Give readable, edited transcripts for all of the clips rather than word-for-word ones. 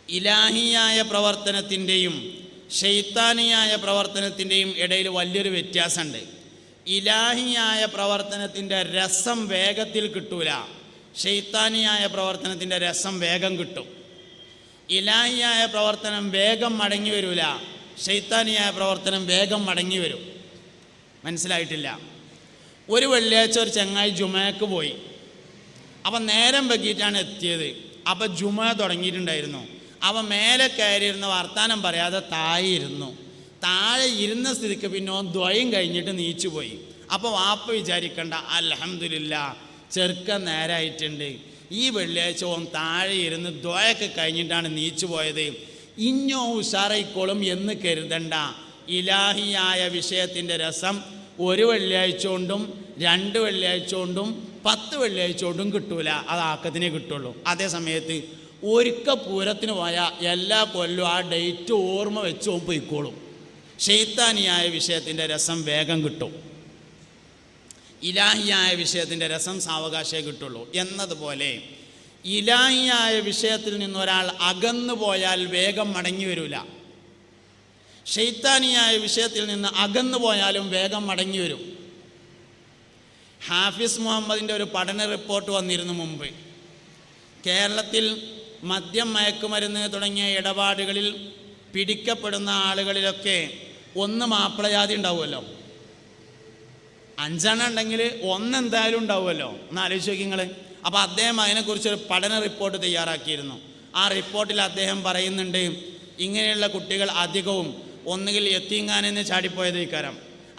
ഇലാഹിയായ പ്രവർത്തനത്തിൻ്റെയും ശൈത്താനിയായ പ്രവർത്തനത്തിൻ്റെയും ഇടയിൽ വലിയൊരു വ്യത്യാസമുണ്ട്. ഇലാഹിയായ പ്രവർത്തനത്തിൻ്റെ രസം വേഗത്തിൽ കിട്ടൂല, ശൈത്താനിയായ പ്രവർത്തനത്തിൻ്റെ രസം വേഗം കിട്ടും. ഇലാഹിയായ പ്രവർത്തനം വേഗം മടങ്ങി വരില്ല, ശൈത്താനിയായ പ്രവർത്തനം വേഗം മടങ്ങി വരും. മനസ്സിലായിട്ടില്ല? ഒരു വെള്ളിയാഴ്ച ഒരു ചങ്ങായി ജുമയ്ക്ക് പോയി. അപ്പം നേരം വൈകിട്ടാണ് എത്തിയത്. അപ്പം ജുമ തുടങ്ങിയിട്ടുണ്ടായിരുന്നു. അവൻ മേലെ കയറിയിരുന്ന വർത്താനം പറയാതെ താഴെ ഇരുന്നു. താഴെ ഇരുന്ന സ്ഥിതിക്ക് പിന്നെ ഓൻ ദ്വയം കഴിഞ്ഞിട്ട് നീച്ചു പോയി. അപ്പോൾ വാപ്പ വിചാരിക്കണ്ട, അൽഹംദുലില്ലാ ചെറുക്കൻ നേരായിട്ടുണ്ട്, ഈ വെള്ളിയാഴ്ച ഓൻ താഴെ ഇരുന്ന് ദ്വയൊക്കെ കഴിഞ്ഞിട്ടാണ് നീച്ചു പോയത്, ഇഞ്ഞോ ഉഷാറായിക്കോളും എന്ന് കരുതണ്ട. ഇലാഹിയായ വിഷയത്തിൻ്റെ രസം ഒരു വെള്ളിയാഴ്ച കൊണ്ടും 2 വെള്ളിയാഴ്ച കൊണ്ടും 10 വെള്ളിയാഴ്ച കൊണ്ടും കിട്ടൂല, അത് ആക്കത്തിനേ കിട്ടുള്ളൂ. അതേ സമയത്ത് ഒരിക്കൽ പൂരത്തിന് പോയാൽ എല്ലാ കൊല്ലവും ആ ഡേറ്റ് ഓർമ്മ വെച്ച് പോയിക്കോളും. ശൈത്താനിയായ വിഷയത്തിൻ്റെ രസം വേഗം കിട്ടും, ഇലാഹിയായ വിഷയത്തിൻ്റെ രസം സാവകാശമേ കിട്ടുള്ളൂ. എന്നതുപോലെ ഇലാഹിയായ വിഷയത്തിൽ നിന്നൊരാൾ അകന്നു പോയാൽ വേഗം മടങ്ങി വരില്ല, ശൈത്താനിയായ വിഷയത്തിൽ നിന്ന് അകന്നു പോയാലും വേഗം മടങ്ങി വരും. ഹാഫിസ് മുഹമ്മദിൻ്റെ ഒരു പഠന റിപ്പോർട്ട് വന്നിരുന്നു മുമ്പ്. കേരളത്തിൽ മദ്യം, മയക്കുമരുന്ന് തുടങ്ങിയ ഇടപാടുകളിൽ പിടിക്കപ്പെടുന്ന ആളുകളിലൊക്കെ ഒന്ന് മാപ്പിളജാതി ഉണ്ടാവുമല്ലോ, 5 ഉണ്ടെങ്കിൽ 1 എന്തായാലും ഉണ്ടാവുമല്ലോ. ഒന്ന് ആലോചിച്ച് നോക്കി നിങ്ങൾ. അപ്പോൾ അദ്ദേഹം അതിനെക്കുറിച്ചൊരു പഠന റിപ്പോർട്ട് തയ്യാറാക്കിയിരുന്നു. ആ റിപ്പോർട്ടിൽ അദ്ദേഹം പറയുന്നുണ്ട്, ഇങ്ങനെയുള്ള കുട്ടികൾ അധികവും ഒന്നുകിൽ യത്തീംഖാനയിൽ നിന്ന് ചാടിപ്പോയതേക്കാരം,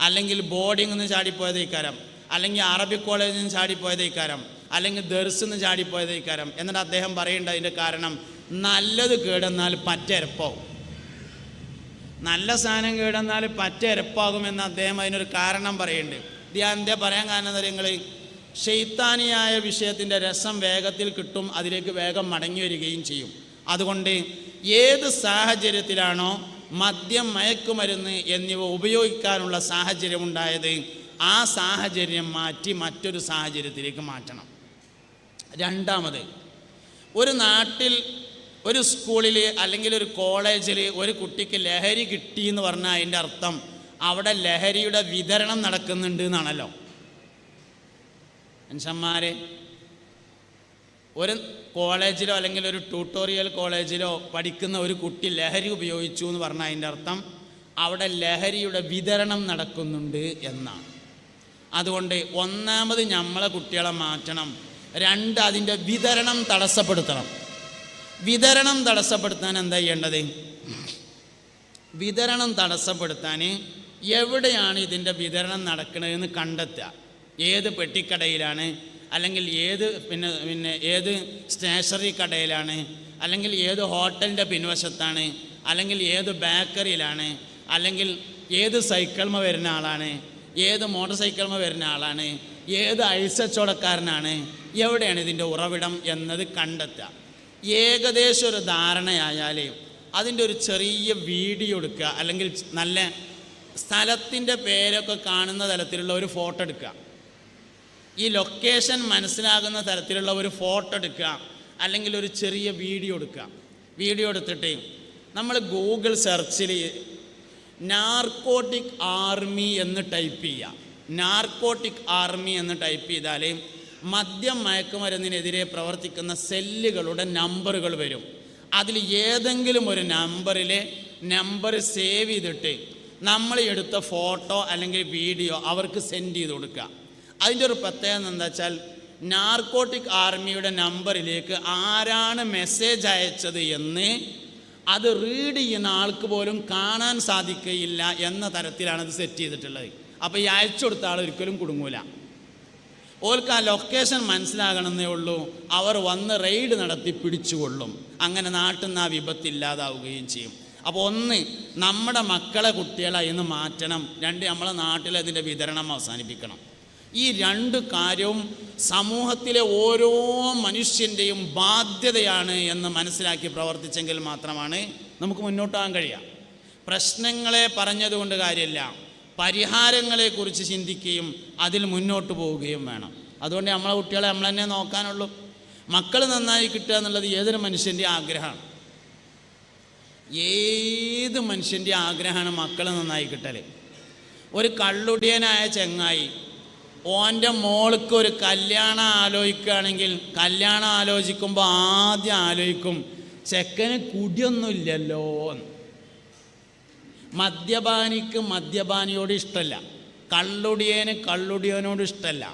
അല്ലെങ്കിൽ ബോർഡിങ്ങിൽ നിന്ന് ചാടിപ്പോയതേക്കാരം, അല്ലെങ്കിൽ അറബി കോളേജിൽ നിന്ന് ചാടിപ്പോയതേക്കാരം, അല്ലെങ്കിൽ ദർസിൽ നിന്ന് ചാടിപ്പോയതേക്കാരം. എന്നിട്ട് അദ്ദേഹം പറയുന്നുണ്ട് അതിൻ്റെ കാരണം നല്ലത് കേടെന്നാൽ പറ്റരപ്പാകും, നല്ല സാധനം കേടെന്നാൽ പറ്റരപ്പാകുമെന്ന് അദ്ദേഹം അതിനൊരു കാരണം പറയുന്നുണ്ട്. ഇത് ഞാൻ എന്താ പറയാൻ കാരണം എന്താ നിങ്ങൾ, ശൈത്താനിയായ വിഷയത്തിൻ്റെ രസം വേഗത്തിൽ കിട്ടും, അതിലേക്ക് വേഗം മടങ്ങി വരികയും ചെയ്യും. അതുകൊണ്ട് ഏത് സാഹചര്യത്തിലാണോ മദ്യം, മയക്കുമരുന്ന് എന്നിവ ഉപയോഗിക്കാനുള്ള സാഹചര്യം ഉണ്ടായത്, ആ സാഹചര്യം മാറ്റി മറ്റൊരു സാഹചര്യത്തിലേക്ക് മാറ്റണം. രണ്ടാമത്, ഒരു നാട്ടിൽ ഒരു സ്കൂളിൽ അല്ലെങ്കിൽ ഒരു കോളേജിൽ ഒരു കുട്ടിക്ക് ലഹരി കിട്ടിയെന്ന് പറഞ്ഞാൽ അതിൻ്റെ അർത്ഥം അവിടെ ലഹരിയുടെ വിതരണം നടക്കുന്നുണ്ട് എന്നാണല്ലോ. മനുഷ്യന്മാരെ, ഒരു കോളേജിലോ അല്ലെങ്കിൽ ഒരു ട്യൂട്ടോറിയൽ കോളേജിലോ പഠിക്കുന്ന ഒരു കുട്ടി ലഹരി ഉപയോഗിച്ചു എന്ന് പറഞ്ഞാൽ അതിൻ്റെ അർത്ഥം അവിടെ ലഹരിയുടെ വിതരണം നടക്കുന്നുണ്ട് എന്നാണ്. അതുകൊണ്ട് ഒന്നാമത് നമ്മളെ കുട്ടികളെ മാറ്റണം, 2 അതിൻ്റെ വിതരണം തടസ്സപ്പെടുത്തണം. വിതരണം തടസ്സപ്പെടുത്താൻ എന്താ ചെയ്യേണ്ടത്? വിതരണം തടസ്സപ്പെടുത്താൻ എവിടെയാണ് ഇതിൻ്റെ വിതരണം നടക്കുന്നതെന്ന് കണ്ടെത്തുക. ഏത് പെട്ടിക്കടയിലാണ്, അല്ലെങ്കിൽ ഏത് സ്റ്റേഷനറി കടയിലാണ്, അല്ലെങ്കിൽ ഏത് ഹോട്ടലിൻ്റെ പിൻവശത്താണ്, അല്ലെങ്കിൽ ഏത് ബേക്കറിയിലാണ്, അല്ലെങ്കിൽ ഏത് സൈക്കിൾമ വരുന്ന ആളാണ്, ഏത് മോട്ടോർ സൈക്കിൾമ വരുന്ന ആളാണ്, ഏത് ഐസച്ചോടക്കാരനാണ്, എവിടെയാണ് ഇതിൻ്റെ ഉറവിടം എന്നത് കണ്ടെത്തുക. ഏകദേശം ഒരു ധാരണയായാൽ അതിൻ്റെ ഒരു ചെറിയ വീഡിയോ എടുക്കുക, അല്ലെങ്കിൽ നല്ല സ്ഥലത്തിൻ്റെ പേരൊക്കെ കാണുന്ന തരത്തിലുള്ള ഒരു ഫോട്ടോ എടുക്കുക. ഈ ലൊക്കേഷൻ മനസ്സിലാകുന്ന തരത്തിലുള്ള ഒരു ഫോട്ടോ എടുക്കുക, അല്ലെങ്കിൽ ഒരു ചെറിയ വീഡിയോ എടുക്കുക. വീഡിയോ എടുത്തിട്ട് നമ്മൾ ഗൂഗിൾ സെർച്ചിൽ നാർക്കോട്ടിക് ആർമി എന്ന് ടൈപ്പ് ചെയ്യുക. നാർക്കോട്ടിക് ആർമി എന്ന് ടൈപ്പ് ചെയ്താൽ മദ്യം, മയക്കുമരുന്നിനെതിരെ പ്രവർത്തിക്കുന്ന സെല്ലുകളുടെ നമ്പറുകൾ വരും. അതിൽ ഏതെങ്കിലും ഒരു നമ്പർ സേവ് ചെയ്തിട്ട് നമ്മൾ എടുത്ത ഫോട്ടോ അല്ലെങ്കിൽ വീഡിയോ അവർക്ക് സെൻഡ് ചെയ്ത് കൊടുക്കുക. അതിൻ്റെ ഒരു പ്രത്യേകത എന്താ വെച്ചാൽ, നാർക്കോട്ടിക് ആർമിയുടെ നമ്പറിലേക്ക് ആരാണ് മെസ്സേജ് അയച്ചത് എന്ന് അത് റീഡ് ചെയ്യുന്ന ആൾക്ക് പോലും കാണാൻ സാധിക്കുകയില്ല എന്ന തരത്തിലാണ് അത് സെറ്റ് ചെയ്തിട്ടുള്ളത്. അപ്പോൾ ഈ അയച്ചു കൊടുത്ത ആൾ ഒരിക്കലും കുടുങ്ങൂല. ഓർക്ക് ആ ലൊക്കേഷൻ മനസ്സിലാകണമെന്നേ ഉള്ളൂ, അവർ വന്ന് റെയ്ഡ് നടത്തി പിടിച്ചുകൊള്ളും. അങ്ങനെ നാട്ടിൽ നിന്ന് ആ വിപത്തില്ലാതാവുകയും ചെയ്യും. അപ്പോൾ 1 നമ്മുടെ മക്കളെ, കുട്ടികളെ ഇന്ന് മാറ്റണം. 2 നമ്മളെ നാട്ടിൽ അതിൻ്റെ വിതരണം അവസാനിപ്പിക്കണം. ഈ 2 കാര്യവും സമൂഹത്തിലെ ഓരോ മനുഷ്യൻ്റെയും ബാധ്യതയാണ് എന്ന് മനസ്സിലാക്കി പ്രവർത്തിച്ചെങ്കിൽ മാത്രമാണ് നമുക്ക് മുന്നോട്ട് പോകാൻ കഴിയുക. പ്രശ്നങ്ങളെ പറഞ്ഞതുകൊണ്ട് കാര്യമില്ല, പരിഹാരങ്ങളെക്കുറിച്ച് ചിന്തിക്കുകയും അതിൽ മുന്നോട്ട് പോവുകയും വേണം. അതുകൊണ്ട് നമ്മളെ കുട്ടികളെ നമ്മൾ തന്നെ നോക്കാനുള്ളൂ. മക്കൾ നന്നായി കിട്ടുക എന്നുള്ളത് ഏതൊരു മനുഷ്യൻ്റെ ആഗ്രഹമാണ്. ഏത് മനുഷ്യൻ്റെ ആഗ്രഹമാണ് മക്കൾ നന്നായി കിട്ടൽ. ഒരു കള്ളുടിയനായ ചെങ്ങായി ഓൻ്റെ മോൾക്ക് ഒരു കല്യാണം ആലോചിക്കുകയാണെങ്കിൽ കല്യാണം ആലോചിക്കുമ്പോൾ ആദ്യം ആലോചിക്കും ചെക്കന് കുടിയൊന്നുമില്ലല്ലോ. മദ്യപാനിക്ക് മദ്യപാനിയോട് ഇഷ്ടമല്ല, കള്ളുടിയന് കള്ളുടിയനോട് ഇഷ്ടമല്ല,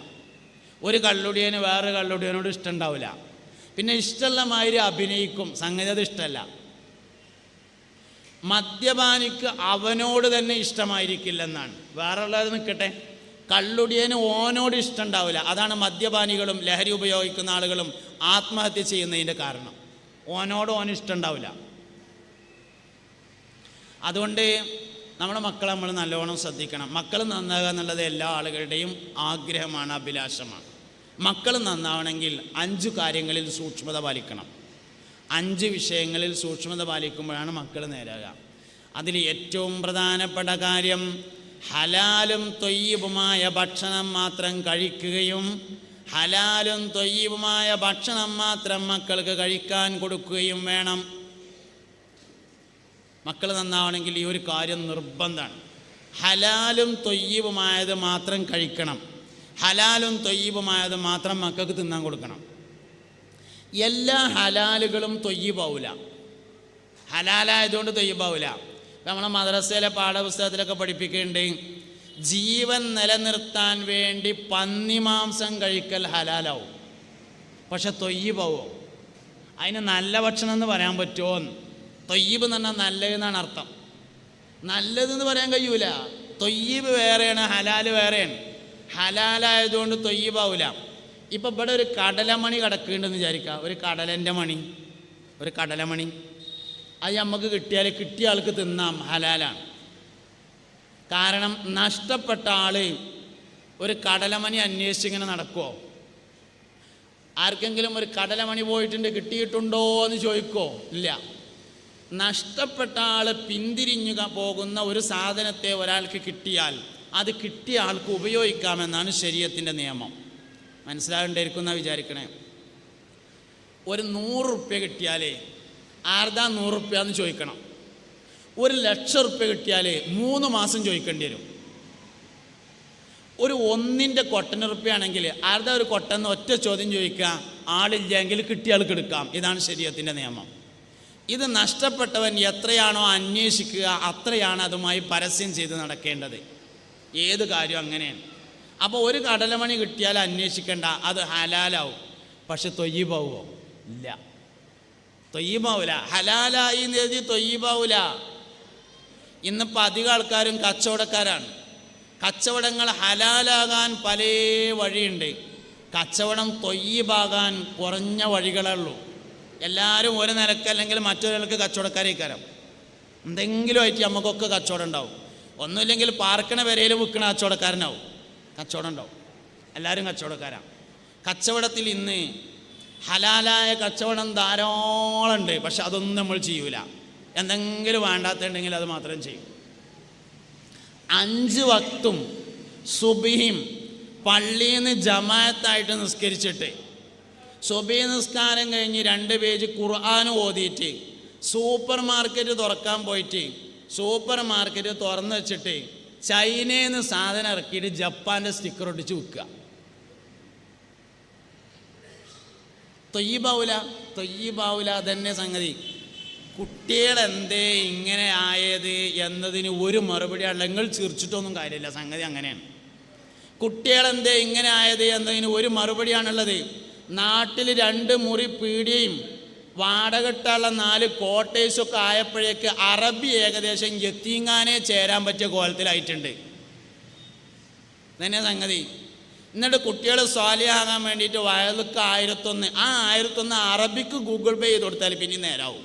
ഒരു കള്ളുടിയന് വേറെ കള്ളുടിയനോട് ഇഷ്ടമുണ്ടാവില്ല. പിന്നെ ഇഷ്ടമുള്ള മാതിരി അഭിനയിക്കും, സംഗതി അത് ഇഷ്ടമല്ല. മദ്യപാനിക്ക് അവനോട് തന്നെ ഇഷ്ടമായിരിക്കില്ലെന്നാണ്. വേറെ ഉള്ളത് നിൽക്കട്ടെ, കള്ളുടിയന് ഓനോട് ഇഷ്ടമുണ്ടാവില്ല. അതാണ് മദ്യപാനികളും ലഹരി ഉപയോഗിക്കുന്ന ആളുകളും ആത്മഹത്യ ചെയ്യുന്നതിൻ്റെ കാരണം. ഓനോട് ഓന് ഇഷ്ടമുണ്ടാവില്ല. അതുകൊണ്ട് നമ്മുടെ മക്കളെ നമ്മൾ നല്ലോണം ശ്രദ്ധിക്കണം. മക്കൾ നന്നാകുക എന്നുള്ളത് എല്ലാ ആളുകളുടെയും ആഗ്രഹമാണ്, അഭിലാഷമാണ്. മക്കൾ നന്നാവണമെങ്കിൽ 5 കാര്യങ്ങളിൽ സൂക്ഷ്മത പാലിക്കണം. 5 വിഷയങ്ങളിൽ സൂക്ഷ്മത പാലിക്കുമ്പോഴാണ് മക്കൾ നേരാകുക. അതിൽ ഏറ്റവും പ്രധാനപ്പെട്ട കാര്യം ഹലാലും ത്വയ്യിബുമായ ഭക്ഷണം മാത്രം കഴിക്കുകയും ഹലാലും ത്വയ്യിബുമായ ഭക്ഷണം മാത്രം മക്കൾക്ക് കഴിക്കാൻ കൊടുക്കുകയും വേണം. മക്കൾ നന്നാവണമെങ്കിൽ ഈ ഒരു കാര്യം നിർബന്ധമാണ്. ഹലാലും ത്വയ്യിബുമായത് മാത്രം കഴിക്കണം, ഹലാലും ത്വയ്യിബുമായത് മാത്രം മക്കൾക്ക് തിന്നാൻ കൊടുക്കണം. എല്ലാ ഹലാലുകളും ത്വയ്യിബാവില്ല, ഹലാലായതുകൊണ്ട് ത്വയ്യിബാവില്ല. നമ്മളെ മദ്രസയിലെ പാഠപുസ്തകത്തിലൊക്കെ പഠിപ്പിക്കുന്നുണ്ട്, ജീവൻ നിലനിർത്താൻ വേണ്ടി പന്നിമാംസം കഴിക്കൽ ഹലാലാവും, പക്ഷെ ത്വയ്യിബാവോ? അതിന് നല്ല ഭക്ഷണം എന്ന് പറയാൻ പറ്റുമോ? ത്വയ്യിബ് എന്ന് പറഞ്ഞാൽ നല്ലതെന്നാണ് അർത്ഥം. നല്ലതെന്ന് പറയാൻ കഴിയൂല. ത്വയ്യിബ് വേറെയാണ്, ഹലാൽ വേറെയാണ്. ഹലാലായതുകൊണ്ട് ത്വയ്യിബാവില്ല. ഇപ്പം ഇവിടെ ഒരു കടലമണി കിടക്കുന്നുണ്ടെന്ന് വിചാരിക്കുക, ഒരു കടലൻ്റെ മണി, ഒരു കടലമണി. അത് നമുക്ക് കിട്ടിയാൽ കിട്ടിയ ആൾക്ക് തിന്നാം, ഹലാലാണ്. കാരണം നഷ്ടപ്പെട്ട ആൾ ഒരു കടലമണി അന്വേഷിച്ചിങ്ങനെ നടക്കുമോ? ആർക്കെങ്കിലും ഒരു കടലമണി പോയിട്ടുണ്ട് കിട്ടിയിട്ടുണ്ടോ എന്ന് ചോദിക്കോ? ഇല്ല. നഷ്ടപ്പെട്ട ആൾ പിന്തിരിഞ്ഞു പോകുന്ന ഒരു സാധനത്തെ ഒരാൾക്ക് കിട്ടിയാൽ അത് കിട്ടിയ ആൾക്ക് ഉപയോഗിക്കാമെന്നാണ് ശരീഅത്തിൻ്റെ നിയമം. മനസ്സിലാകേണ്ടിയിരിക്കുന്ന വിചാരിക്കണേ. ഒരു 100 റുപ്യ കിട്ടിയാലേ ആർദാ 100 റുപ്യ എന്ന് ചോദിക്കണം. 1,00,000 റുപ്യ കിട്ടിയാൽ 3 മാസം ചോദിക്കേണ്ടി വരും. ഒരു 1ൻ്റെ കൊട്ടന് റുപ്യ ആണെങ്കിൽ ആർദാ ഒരു കൊട്ടെന്ന് ഒറ്റ ചോദ്യം ചോദിക്കുക, ആളില്ലെങ്കിൽ കിട്ടിയ ആൾക്ക് എടുക്കാം. ഇതാണ് ശരീഅത്തിൻ്റെ നിയമം. ഇത് നഷ്ടപ്പെട്ടവൻ എത്രയാണോ അന്വേഷിക്കുക അത്രയാണ് അതുമായി പരസ്യം ചെയ്ത് നടക്കേണ്ടത്. ഏത് കാര്യം അങ്ങനെയാണ്. അപ്പോൾ ഒരു കടലമണി കിട്ടിയാൽ അന്വേഷിക്കേണ്ട, അത് ഹലാലാവും. പക്ഷെ ത്വയ്യിബാവുമോ? ഇല്ല, ത്വയ്യിബാവില്ല. ഹലാലായി എന്ന് എഴുതി ത്വയ്യിബാവില്ല. ഇന്നിപ്പോൾ അധികം ആൾക്കാരും കച്ചവടക്കാരാണ്. കച്ചവടങ്ങൾ ഹലാലാകാൻ പല വഴിയുണ്ട്. കച്ചവടം ത്വയ്യിബാകാൻ കുറഞ്ഞ വഴികളേ ഉള്ളൂ. എല്ലാവരും ഒരു നിലക്ക് അല്ലെങ്കിൽ മറ്റൊരു നിലക്ക് കച്ചവടക്കാരേക്കാരം. എന്തെങ്കിലും ആയിട്ട് നമുക്കൊക്കെ കച്ചവടം ഉണ്ടാവും. ഒന്നുമില്ലെങ്കിൽ പാർക്കണ വരയിൽ വിൽക്കണ കച്ചവടക്കാരനാവും, കച്ചവടം ഉണ്ടാവും. എല്ലാവരും കച്ചവടക്കാരാണ്. കച്ചവടത്തിൽ ഇന്ന് ഹലാലായ കച്ചവടം ധാരാളം ഉണ്ട്, പക്ഷെ അതൊന്നും നമ്മൾ ചെയ്യൂല. എന്തെങ്കിലും വേണ്ടാത്തുണ്ടെങ്കിൽ അത് മാത്രം ചെയ്യും. 5 വക്തും സുബഹിയും പള്ളിയിൽ നിന്ന് ജമാഅത്തായിട്ട് നിസ്കരിച്ചിട്ട് സുബഹി നിസ്കാരം കഴിഞ്ഞ് 2 പേജ് ഖുർആൻ ഓതിയിട്ട് സൂപ്പർ മാർക്കറ്റ് തുറക്കാൻ പോയിട്ട് സൂപ്പർ മാർക്കറ്റ് തുറന്ന് വെച്ചിട്ട് ചൈനയിൽ നിന്ന് സാധനം ഇറക്കിയിട്ട് ജപ്പാൻ്റെ സ്റ്റിക്കർ ഒട്ടിച്ച് വിൽക്കുക. തൊയ്യിബാവൂല തന്നെ സംഗതി. കുട്ടികളെന്തേ ഇങ്ങനെ ആയത് എന്നതിന് ഒരു മറുപടി അല്ല. നിങ്ങൾ ചിരിച്ചിട്ടൊന്നും കാര്യമില്ല, സംഗതി അങ്ങനെയാണ്. കുട്ടികളെന്തേ ഇങ്ങനെ ആയത് എന്നതിന് ഒരു മറുപടിയാണുള്ളത്. നാട്ടിൽ 2 മുറി പീടികയും വാടകട്ടുള്ള 4 കോട്ടേഴ്സൊക്കെ ആയപ്പോഴേക്ക് അറബി ഏകദേശം യത്തീങ്ങാനെ ചേരാൻ പറ്റിയ കോലത്തിലായിട്ടുണ്ട്. തന്നെ സംഗതി. എന്നിട്ട് കുട്ടികൾ സ്വാലിഹാകാൻ വേണ്ടിയിട്ട് വയലുക്ക് 1001, ആ 1001 അറബിക്ക് ഗൂഗിൾ പേ ചെയ്ത് കൊടുത്താൽ പിന്നെ നേരാവും.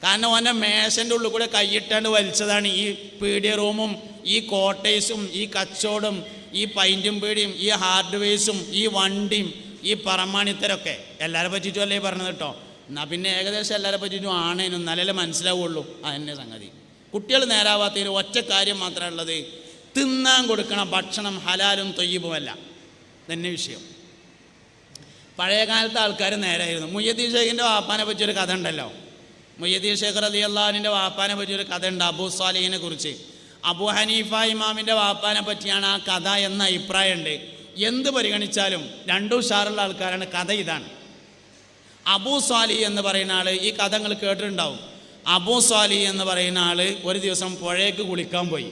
കാരണം ഓൻ്റെ മേശൻ്റെ ഉള്ളിൽ കൂടെ കൈയിട്ടാണ്ട് വലിച്ചതാണ് ഈ പീഡിയ റൂമും ഈ കോട്ടേഴ്സും ഈ കച്ചവടം ഈ പൈൻറ്റും പീടിയും ഈ ഹാർഡ്വെയർസും ഈ വണ്ടിയും ഈ പറമാണിത്തരൊക്കെ. എല്ലാവരെ പറ്റിയിട്ടും അല്ലേ പറഞ്ഞത് കേട്ടോ. എന്നാൽ പിന്നെ ഏകദേശം എല്ലാവരെ പറ്റിയിട്ടും ആണേനും നല്ലല്ലേ മനസ്സിലാവുള്ളൂ. അതിൻ്റെ സംഗതി. കുട്ടികൾ നേരാവാത്തതിന് ഒറ്റ കാര്യം മാത്രമേ ഉള്ളത്, തിന്നാൻ കൊടുക്കണ ഭക്ഷണം ഹലാലും തൊയ്യിബുമല്ല. തന്നെ വിഷയം. പഴയ കാലത്തെ ആൾക്കാർ നേരായിരുന്നു. മുയ്യദ്ദീൻ ഷേഖിൻ്റെ വാപ്പാനെ പറ്റിയൊരു കഥ ഉണ്ടല്ലോ. മുഹ്യിദ്ദീൻ ഷേഖ് റളിയല്ലാഹു അൻഹുവിൻ്റെ വാപ്പാനെ പറ്റിയൊരു കഥ ഉണ്ട്, അബൂ സ്വാലിഹിനെ കുറിച്ച്. അബൂ ഹനീഫ ഇമാമിൻ്റെ വാപ്പാനെ പറ്റിയാണ് ആ കഥ എന്ന അഭിപ്രായമുണ്ട്. എന്ത് പരിഗണിച്ചാലും രണ്ടും ഉഷാറുള്ള ആൾക്കാരാണ്. കഥ ഇതാണ്. അബൂ സ്വാലിഹ് എന്ന് പറയുന്ന ആൾ, ഈ കഥ നിങ്ങൾ കേട്ടിട്ടുണ്ടാവും. അബൂ സ്വാലിഹ് എന്ന് പറയുന്ന ആൾ ഒരു ദിവസം പുഴയ്ക്ക് കുളിക്കാൻ പോയി.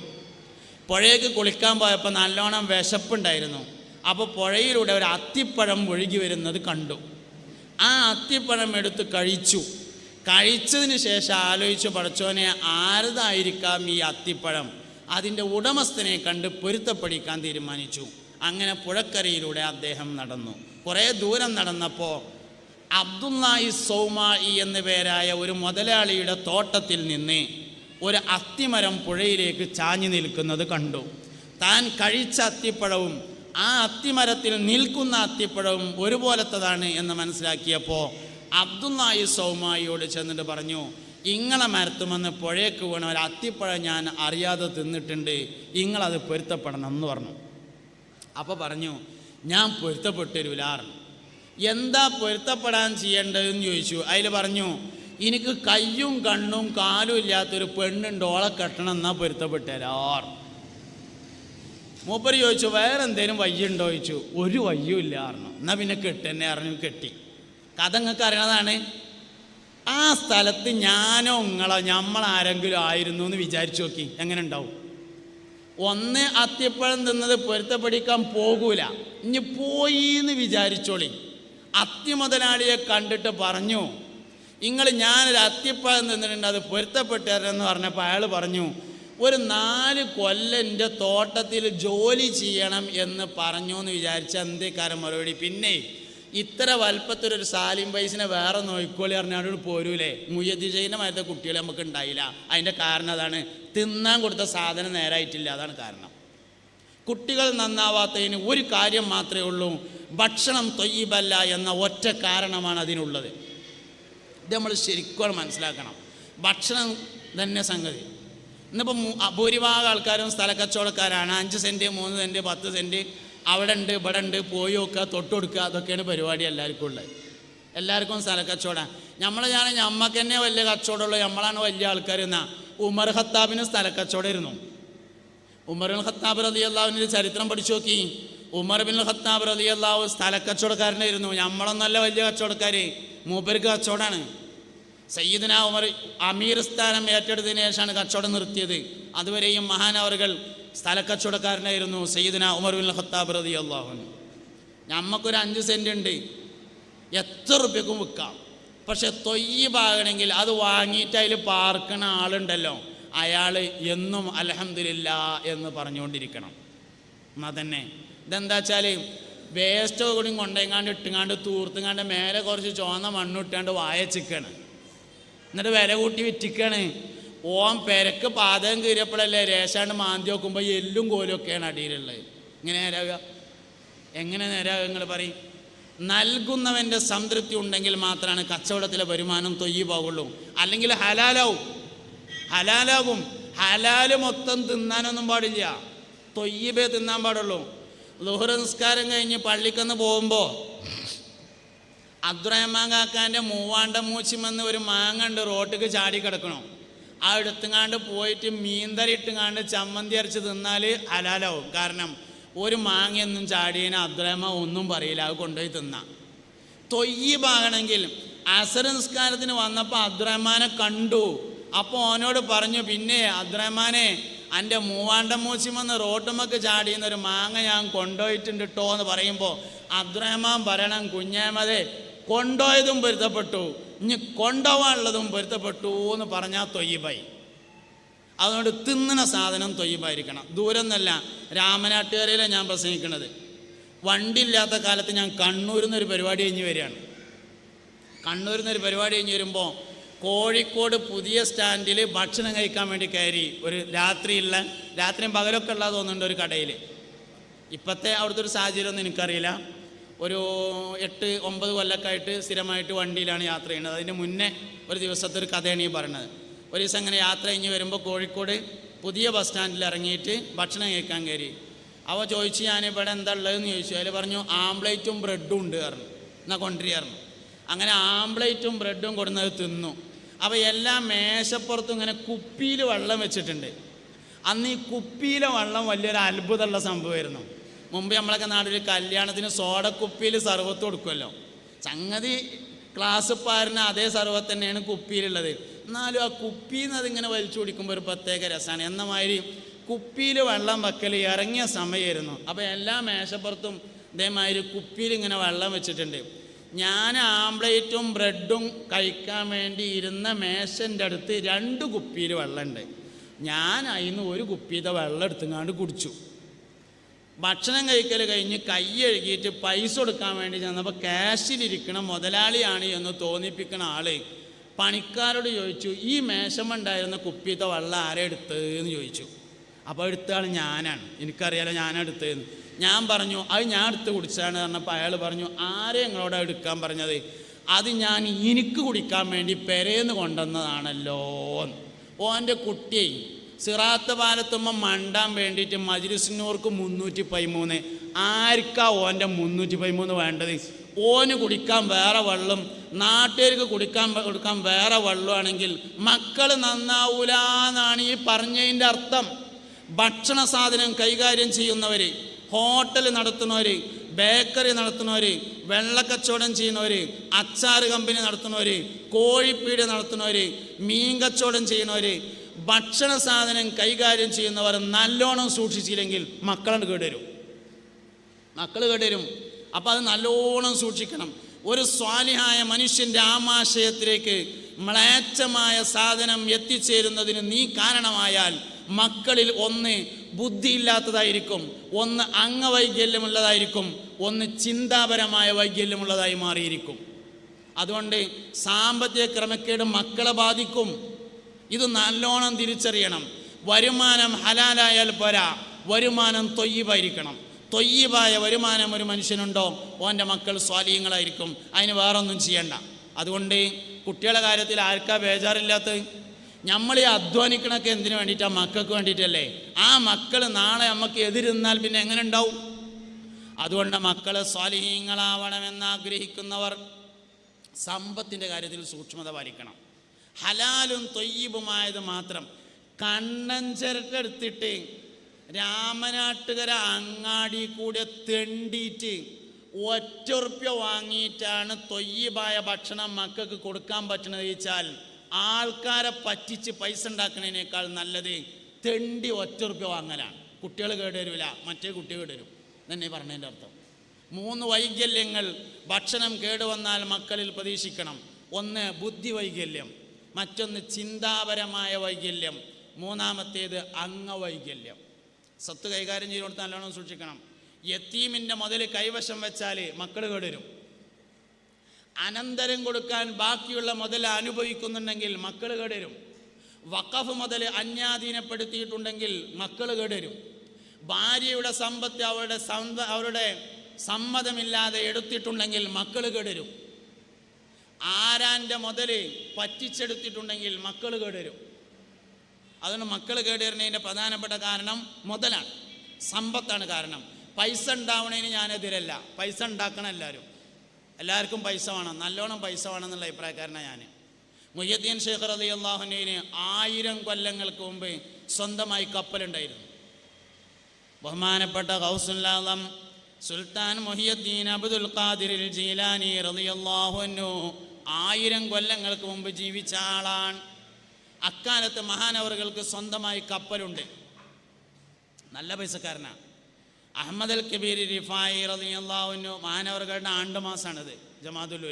പുഴയ്ക്ക് കുളിക്കാൻ പോയപ്പോൾ നല്ലോണം വിശപ്പുണ്ടായിരുന്നു. അപ്പോൾ പുഴയിലൂടെ ഒരു അത്തിപ്പഴം ഒഴുകി വരുന്നത് കണ്ടു. ആ അത്തിപ്പഴം എടുത്ത് കഴിച്ചു. കഴിച്ചതിന് ശേഷം ആലോചിച്ചു, പടച്ചോനെ ആരതായിരിക്കാം ഈ അത്തിപ്പഴം? അതിൻ്റെ ഉടമസ്ഥനെ കണ്ട് പൊരുത്തപ്പെടിക്കാൻ തീരുമാനിച്ചു. അങ്ങനെ പുഴക്കരയിലൂടെ അദ്ദേഹം നടന്നു. കുറേ ദൂരം നടന്നപ്പോൾ അബ്ദുല്ലാഹി സൗമായി എന്ന പേരായ ഒരു മുതലാളിയുടെ തോട്ടത്തിൽ നിന്ന് ഒരു അത്തിമരം പുഴയിലേക്ക് ചാഞ്ഞു നിൽക്കുന്നത് കണ്ടു. താൻ കഴിച്ച അത്തിപ്പഴവും ആ അത്തിമരത്തിൽ നിൽക്കുന്ന അത്തിപ്പഴവും ഒരുപോലത്തതാണ് എന്ന് മനസ്സിലാക്കിയപ്പോൾ അബ്ദുല്ലാഹി സൗമായിയോട് ചെന്നിട്ട് പറഞ്ഞു, ഇങ്ങളെ മരത്തുമെന്ന് പുഴയ്ക്ക് വീണ ഒരു അത്തിപ്പഴം ഞാൻ അറിയാതെ തിന്നിട്ടുണ്ട്, ഇങ്ങളത് പൊരുത്തപ്പെടണം എന്ന് പറഞ്ഞു. അപ്പോൾ പറഞ്ഞു, ഞാൻ പൊരുത്തപ്പെട്ടു. എന്താ പൊരുത്തപ്പെടാൻ ചെയ്യേണ്ടതെന്ന് ചോദിച്ചു. അതിൽ പറഞ്ഞു, എനിക്ക് കയ്യും കണ്ണും കാലും ഇല്ലാത്തൊരു പെണ്ണുണ്ട്, ഓളെ കെട്ടണം, എന്നാ പൊരുത്തപ്പെട്ടരാർ. മൂപ്പര് ചോദിച്ചു, വേറെ എന്തേലും വയ്യുണ്ടോ ചോദിച്ചു. ഒരു വയ്യും ഇല്ല പറഞ്ഞു. എന്നാൽ പിന്നെ കെട്ടെന്നെ അറിഞ്ഞു. കെട്ടി. കഥ നിങ്ങൾക്ക് അറിയണതാണ്. ആ സ്ഥലത്ത് ഞാനോ നിങ്ങളോ നമ്മളാരെങ്കിലും ആയിരുന്നു എന്ന് വിചാരിച്ചു നോക്കി, എങ്ങനെ ഉണ്ടാവും? ഒന്ന്, അത്തിപ്പഴം തിന്നത് പൊരുത്തപ്പെടിക്കാൻ പോകൂല. ഇനി പോയി എന്ന് വിചാരിച്ചോളി. അത്തി മുതലാളിയെ കണ്ടിട്ട് പറഞ്ഞു, ഞാനൊരു അത്തിപ്പഴം തിന്നിട്ടുണ്ട്, അത് പൊരുത്തപ്പെട്ടെന്ന് പറഞ്ഞപ്പോൾ അയാൾ പറഞ്ഞു, ഒരു 4 കൊല്ലം എൻ്റെ തോട്ടത്തിൽ ജോലി ചെയ്യണം എന്ന് പറഞ്ഞു എന്ന് വിചാരിച്ച എന്തേക്കാരം മറുപടി. പിന്നെ ഇത്ര വലുപ്പത്തിലൊരു സാലിം പൈസിനെ വേറെ നോക്കിക്കോളി പറഞ്ഞാൽ പോരൂലേ? മുഹ്യിദ്ദീൻ ഷേഖിൻ്റെ മരത്തെ കുട്ടികളെ നമുക്ക് ഉണ്ടായില്ല. അതിൻ്റെ കാരണം അതാണ്, തിന്നാൻ കൊടുത്ത സാധനം നേരായിട്ടില്ല. അതാണ് കാരണം. കുട്ടികൾ നന്നാവാത്തതിന് ഒരു കാര്യം മാത്രമേ ഉള്ളൂ, ഭക്ഷണം തൊയ്യിബല്ല എന്ന ഒറ്റ കാരണമാണ് അതിനുള്ളത്. ഇത് നമ്മൾ ശരിക്കും മനസ്സിലാക്കണം. ഭക്ഷണം തന്നെ സംഗതി. ഇന്നിപ്പോൾ ഭൂരിഭാഗം ആൾക്കാരും സ്ഥലക്കച്ചവടക്കാരാണ്. 5 സെൻറ്റ് 3 സെൻറ്റ് 10 സെൻറ്റ് അവിടെ ഉണ്ട് ഇവിടെ ഉണ്ട്, പോയി നോക്കുക, തൊട്ട് കൊടുക്കുക, അതൊക്കെയാണ് പരിപാടി എല്ലാവർക്കും ഉള്ളത്. എല്ലാവർക്കും സ്ഥലക്കച്ചവടം. ഞമ്മക്ക് തന്നെ വലിയ കച്ചവടമുള്ളൂ, നമ്മളാണ് വലിയ ആൾക്കാർ. എന്നാൽ ഉമർ ഖത്താബിന് സ്ഥലക്കച്ചവടമായിരുന്നു. ഉമർ ബിൻ ഖത്താബ് റളിയല്ലാഹുവിൻ്റെ ചരിത്രം പഠിച്ചു നോക്കി. ഉമർ ബിൻ ഖത്താബ് റളിയല്ലാഹു സ്ഥലക്കച്ചവടക്കാരനായിരുന്നു. നമ്മളൊന്നല്ല വലിയ കച്ചവടക്കാർ, മൂപ്പർക്ക് കച്ചവടമാണ്. സയ്യിദുന ഉമർ അമീർ സ്ഥാനം ഏറ്റെടുത്തതിന് ശേഷമാണ് കച്ചവടം നിർത്തിയത്. അതുവരെയും മഹാനവറുകൾ സ്ഥലക്കച്ചവടക്കാരനായിരുന്നു സയ്യിദുന ഉമർ ബിൻ ഖത്താബ് റളിയല്ലാഹു അൻഹു. നമുക്കൊരു 5 സെൻറ്റ് ഉണ്ട്, എത്ര റുപ്യക്കും വിൽക്കാം. പക്ഷെ തൊയ്യിബാകണമെങ്കിൽ അത് വാങ്ങിയിട്ട് അതിൽ പാർക്കണ ആളുണ്ടല്ലോ, അയാൾ എന്നും അൽഹംദുലില്ലാ എന്ന് പറഞ്ഞുകൊണ്ടിരിക്കണം. എന്നാൽ തന്നെ ഇതെന്താ വെച്ചാൽ വേസ്റ്റ് കൂടി കൊണ്ടെങ്ങാണ്ട് ഇട്ടുങ്ങാണ്ട് തൂർത്തുങ്ങാണ്ട് മേലെ കുറച്ച് ചുവന്ന മണ്ണിട്ടാണ്ട് വായച്ചിക്കാണ്, എന്നിട്ട് വില കൂട്ടി വിറ്റിക്കാണ്. ഓൻ പെരക്ക് പാതകം കീറിയപ്പോഴല്ലേ രേശാണ്ട് മാന്തി നോക്കുമ്പോൾ എല്ലും കോലും ഒക്കെയാണ് അടിയിലുള്ളത്. ഇങ്ങനെ നേരാവുക? എങ്ങനെ നേരാവുക നിങ്ങൾ പറയും? നൽകുന്നവൻ്റെ സംതൃപ്തി ഉണ്ടെങ്കിൽ മാത്രമാണ് കച്ചവടത്തിലെ വരുമാനം തൊയ്യിബാവുള്ളൂ. അല്ലെങ്കിൽ ഹലാലാകും. ഹലാല് മൊത്തം തിന്നാനൊന്നും പാടില്ല, തൊയ്യിബേ തിന്നാൻ പാടുള്ളൂ. ളുഹർ നിസ്കാരം കഴിഞ്ഞ് പള്ളിക്കൊന്ന് പോകുമ്പോൾ അബ്ദുറഹ്മാൻ കാക്കാൻ്റെ മൂവാണ്ട മൂച്ചിമെന്ന് ഒരു മാങ്ങ ഉണ്ട്, റോട്ടിക്ക് ചാടി കിടക്കണം. ആ എടുത്തുങ്ങാണ്ട് പോയിട്ട് മീന്തരിട്ടുങ്ങാണ്ട് ചമ്മന്തി അരച്ച് തിന്നാൽ ഹലാലാവും. കാരണം ഒരു മാങ്ങയൊന്നും ചാടിയതിന് അബ്ദുറഹ്മാൻ ഒന്നും പറയില്ല, അത് കൊണ്ടുപോയി തിന്നാം. തൊയ്യിബാകണമെങ്കിൽ അസർ നിസ്കാരത്തിന് വന്നപ്പോൾ അബ്ദുറഹ്മാനെ കണ്ടു. അപ്പോൾ ഓനോട് പറഞ്ഞു, പിന്നെ അബ്ദുറഹ്മാനെ എൻ്റെ മൂവാണ്ട മൂച്ചിമെന്ന് റോട്ടുമ്മക്ക് ചാടിയെന്നൊരു മാങ്ങ ഞാൻ കൊണ്ടുപോയിട്ടുണ്ട് കേട്ടോ എന്ന് പറയുമ്പോൾ അബ്ദുറഹ്മാൻ പറയണം, കുഞ്ഞാമതെ കൊണ്ടുപോയതും പൊരുത്തപ്പെട്ടു, ഇനി കൊണ്ടുപോകാനുള്ളതും പൊരുത്തപ്പെട്ടു എന്ന് പറഞ്ഞാൽ തൊയ്യിബായി. അതുകൊണ്ട് തിന്നുന്ന സാധനം തൊയ്യിബായിരിക്കണം. ദൂരം എന്നല്ല, രാമനാട്ടുകരയിലാണ് ഞാൻ പ്രസംഗിക്കുന്നത്. വണ്ടി ഇല്ലാത്ത കാലത്ത് ഞാൻ കണ്ണൂരിൽ നിന്നൊരു പരിപാടി കഴിഞ്ഞ് വരികയാണ്. കണ്ണൂരിൽ നിന്നൊരു പരിപാടി കഴിഞ്ഞ് വരുമ്പോൾ കോഴിക്കോട് പുതിയ സ്റ്റാൻഡിൽ ഭക്ഷണം കഴിക്കാൻ വേണ്ടി കയറി. ഒരു രാത്രിയും പകലൊക്കെ ഉള്ള തോന്നുന്നുണ്ട് ഒരു കടയിൽ. ഇപ്പോഴത്തെ അവിടുത്തെ ഒരു സാഹചര്യം ഒന്നും എനിക്കറിയില്ല. ഒരു 8-9 കൊല്ലക്കായിട്ട് സ്ഥിരമായിട്ട് വണ്ടിയിലാണ് യാത്ര ചെയ്യുന്നത്. അതിന് മുന്നേ ഒരു ദിവസത്തെ ഒരു കഥയാണ് ഈ പറയുന്നത്. ഒരു ദിവസം ഇങ്ങനെ യാത്ര കഴിഞ്ഞ് വരുമ്പോൾ കോഴിക്കോട് പുതിയ ബസ് സ്റ്റാൻഡിൽ ഇറങ്ങിയിട്ട് ഭക്ഷണം കഴിക്കാൻ കയറി. അവ ചോദിച്ചു, ഞാനിവിടെ എന്താ ഉള്ളതെന്ന് ചോദിച്ചു. അതിൽ പറഞ്ഞു, ആംപ്ലേറ്റും ബ്രെഡും ഉണ്ട് പറഞ്ഞു. എന്നാൽ കൊണ്ടുവരികയായിരുന്നു. അങ്ങനെ ആംപ്ലേറ്റും ബ്രെഡും കൊടുന്നത് തിന്നു. അപ്പോൾ എല്ലാ മേശപ്പുറത്തും ഇങ്ങനെ കുപ്പിയിൽ വെള്ളം വെച്ചിട്ടുണ്ട്. അന്ന് ഈ കുപ്പിയിലെ വെള്ളം വലിയൊരു അത്ഭുതമുള്ള സംഭവമായിരുന്നു. മുമ്പ് നമ്മളൊക്കെ നാട്ടിൽ കല്യാണത്തിന് സോഡക്കുപ്പിയിൽ സർവത്ത് കൊടുക്കുമല്ലോ. സംഗതി ക്ലാസ് പാരുന്ന അതേ സർവത്ത് തന്നെയാണ് കുപ്പിയിലുള്ളത്. എന്നാലും ആ കുപ്പിയിൽ നിന്ന് അതിങ്ങനെ വലിച്ചു കുടിക്കുമ്പോൾ ഒരു പ്രത്യേക രസമാണ്. എന്ന മാതിരി കുപ്പിയിൽ വെള്ളം വെക്കൽ ഇറങ്ങിയ സമയമായിരുന്നു. അപ്പോൾ എല്ലാ മേശപ്പുറത്തും ഇതേമാതിരി കുപ്പിയിൽ ഇങ്ങനെ വെള്ളം വെച്ചിട്ടുണ്ട്. ഞാൻ ആംപ്ലേറ്റും ബ്രെഡും കഴിക്കാൻ വേണ്ടി ഇരുന്ന മേശൻ്റെ അടുത്ത് 2 കുപ്പിയിൽ വെള്ളമുണ്ട്. ഞാൻ അതിന് ഒരു കുപ്പിയുടെ വെള്ളം എടുത്തുങ്ങാണ്ട് കുടിച്ചു. ഭക്ഷണം കഴിക്കൽ കഴിഞ്ഞ് കൈ കഴുകിയിട്ട് പൈസ കൊടുക്കാൻ വേണ്ടി ചെന്നപ്പോൾ ക്യാഷിലിരിക്കണ മുതലാളിയാണ് എന്ന് തോന്നിപ്പിക്കണ ആള് പണിക്കാരോട് ചോദിച്ചു, ഈ മേശമുണ്ടായിരുന്ന കുപ്പിയുടെ വെള്ളം ആരെ എടുത്തതെന്ന് ചോദിച്ചു. അപ്പോൾ എടുത്ത ആൾ ഞാനാണ്, എനിക്കറിയാലോ ഞാനെടുത്തതെന്ന്. ഞാൻ പറഞ്ഞു അത് ഞാൻ എടുത്ത് കുടിച്ചാണ് പറഞ്ഞപ്പോൾ അയാൾ പറഞ്ഞു, ആരെ നിങ്ങളോട് എടുക്കാൻ പറഞ്ഞത്? അത് ഞാൻ എനിക്ക് കുടിക്കാൻ വേണ്ടി പെരേന്ന് കൊണ്ടുവന്നതാണല്ലോ. ഓൻ്റെ കുട്ടിയെ സിറാത്ത് പാലത്തുമ്പോൾ മണ്ടാൻ വേണ്ടിയിട്ട് മജ്‌ലിസുന്നൂർക്ക് 313. ആർക്കാ ഓൻ്റെ 313 വേണ്ടത്? ഓന് കുടിക്കാൻ വേറെ വെള്ളം, നാട്ടുകാർക്ക് കൊടുക്കാൻ വേറെ വെള്ളമാണെങ്കിൽ മക്കൾ നന്നാവൂലെന്നാണ് ഈ പറഞ്ഞതിൻ്റെ അർത്ഥം. ഭക്ഷണ സാധനം കൈകാര്യം ചെയ്യുന്നവർ, ഹോട്ടൽ നടത്തുന്നവർ, ബേക്കറി നടത്തുന്നവർ, വെള്ളക്കച്ചവടം ചെയ്യുന്നവർ, അച്ചാർ കമ്പനി നടത്തുന്നവർ, കോഴിപ്പീട് നടത്തുന്നവർ, മീൻ കച്ചവടം ചെയ്യുന്നവർ, ഭക്ഷണ സാധനം കൈകാര്യം ചെയ്യുന്നവർ നല്ലോണം സൂക്ഷിച്ചില്ലെങ്കിൽ മക്കളുടെ കേടുവരും. അപ്പം അത് നല്ലോണം സൂക്ഷിക്കണം. ഒരു സ്വാലിഹായ മനുഷ്യൻ്റെ ആമാശയത്തിലേക്ക് മ്ലേച്ഛമായ സാധനം എത്തിച്ചേരുന്നതിന് നീ കാരണമായാൽ മക്കളിൽ ഒന്ന് ബുദ്ധിയില്ലാത്തതായിരിക്കും, ഒന്ന് അംഗവൈകല്യമുള്ളതായിരിക്കും, ഒന്ന് ചിന്താപരമായ വൈകല്യമുള്ളതായി മാറിയിരിക്കും. അതുകൊണ്ട് സാമ്പത്തിക ക്രമക്കേട് മക്കളെ ബാധിക്കും. ഇത് നല്ലോണം തിരിച്ചറിയണം. വരുമാനം ഹലാലായാൽ പോരാ, വരുമാനം തൊയ്യിബായിരിക്കണം. തൊയ്യിബായ വരുമാനം ഒരു മനുഷ്യനുണ്ടോ ഓൻ്റെ മക്കൾ സ്വാലിഹീങ്ങളായിരിക്കും. അതിന് വേറൊന്നും ചെയ്യണ്ട. അതുകൊണ്ട് കുട്ടികളുടെ കാര്യത്തിൽ ആർക്കാ ബേജാറില്ലാത്തത്? നമ്മൾ ഈ അധ്വാനിക്കണൊക്കെ എന്തിനു വേണ്ടിയിട്ടാണ്? മക്കൾക്ക് വേണ്ടിയിട്ടല്ലേ. ആ മക്കൾ നാളെ നമുക്ക് എതിരുന്നാൽ പിന്നെ എങ്ങനെ ഉണ്ടാവും? അതുകൊണ്ട് മക്കൾ സ്വാലിഹീങ്ങളാവണമെന്ന് ആഗ്രഹിക്കുന്നവർ സമ്പത്തിൻ്റെ കാര്യത്തിൽ സൂക്ഷ്മത പാലിക്കണം. ഹലാലും തൊയ്യിബുമായത് മാത്രം. കണ്ണഞ്ചരട്ടെടുത്തിട്ട് രാമനാട്ടുകര അങ്ങാടി കൂടെ തെണ്ടിയിട്ട് ₹1 വാങ്ങിയിട്ടാണ് തൊയ്യിബായ ഭക്ഷണം മക്കൾക്ക് കൊടുക്കാൻ പറ്റണത് ചോദിച്ചാൽ ആൾക്കാരെ പറ്റിച്ച് പൈസ ഉണ്ടാക്കുന്നതിനേക്കാൾ നല്ലത് തെണ്ടി ₹1 വാങ്ങലാണ്. കുട്ടികൾ കേടുവരില്ല, മറ്റേ കുട്ടി കേടുവരും തന്നെ പറഞ്ഞതിൻ്റെ അർത്ഥം. 3 വൈകല്യങ്ങൾ ഭക്ഷണം കേടുവന്നാൽ മക്കളിൽ പ്രതീക്ഷിക്കണം. ഒന്ന് ബുദ്ധി വൈകല്യം, മറ്റൊന്ന് ചിന്താപരമായ വൈകല്യം, മൂന്നാമത്തേത് അംഗവൈകല്യം. സ്വത്ത് കൈകാര്യം ചെയ്ത് കൊടുത്താൽ നല്ലോണം സൂക്ഷിക്കണം. യത്തീമിൻ്റെ മുതൽ കൈവശം വെച്ചാൽ മക്കൾ കേടുവരും. അനന്തരം കൊടുക്കാൻ ബാക്കിയുള്ള മുതൽ അനുഭവിക്കുന്നുണ്ടെങ്കിൽ മക്കൾ കേടുവരും. വഖഫ് മുതൽ അന്യാധീനപ്പെടുത്തിയിട്ടുണ്ടെങ്കിൽ മക്കൾ കേടുവരും. ഭാര്യയുടെ സമ്പത്ത് അവരുടെ സമ്മതമില്ലാതെ എടുത്തിട്ടുണ്ടെങ്കിൽ മക്കൾ കേടുവരും. ആരാൻ്റെ മുതൽ പറ്റിച്ചെടുത്തിട്ടുണ്ടെങ്കിൽ മക്കൾ കേടുവരും. അതുകൊണ്ട് മക്കൾ കേടുവരുന്നതിൻ്റെ പ്രധാനപ്പെട്ട കാരണം മുതലാണ്, സമ്പത്താണ് കാരണം. പൈസ ഉണ്ടാവണതിന് ഞാനെതിരല്ല. പൈസ ഉണ്ടാക്കണം എല്ലാവർക്കും പൈസ വേണം, നല്ലോണം പൈസ വേണം എന്നുള്ള അഭിപ്രായക്കാരനാണ് ഞാൻ. മുഹ്യിദ്ദീൻ ഷേഖ് റളിയല്ലാഹു അൻഹുവിന് 1000 കൊല്ലങ്ങൾക്ക് മുമ്പ് സ്വന്തമായി കപ്പലുണ്ടായിരുന്നു. ബഹുമാനപ്പെട്ട ഗൗസുൽ ആദം സുൽത്താൻ മുഹ്യിദ്ദീൻ അബ്ദുൽ ഖാദിർ ജീലാനി റളിയല്ലാഹു അൻഹു 1000 കൊല്ലങ്ങൾക്ക് മുമ്പ് ജീവിച്ച ആളാണ്. അക്കാലത്ത് മഹാനവറുകൾക്ക് സ്വന്തമായി കപ്പലുണ്ട്. നല്ല പൈസക്കാരനാണ്. അഹമ്മദ് അൽ കബീർ റിഫായി റളിയല്ലാഹു അൻഹു മഹാനവറുകളുടെ ആണ്ടുമാസമാണിത്. ജമാഅത്തുൽ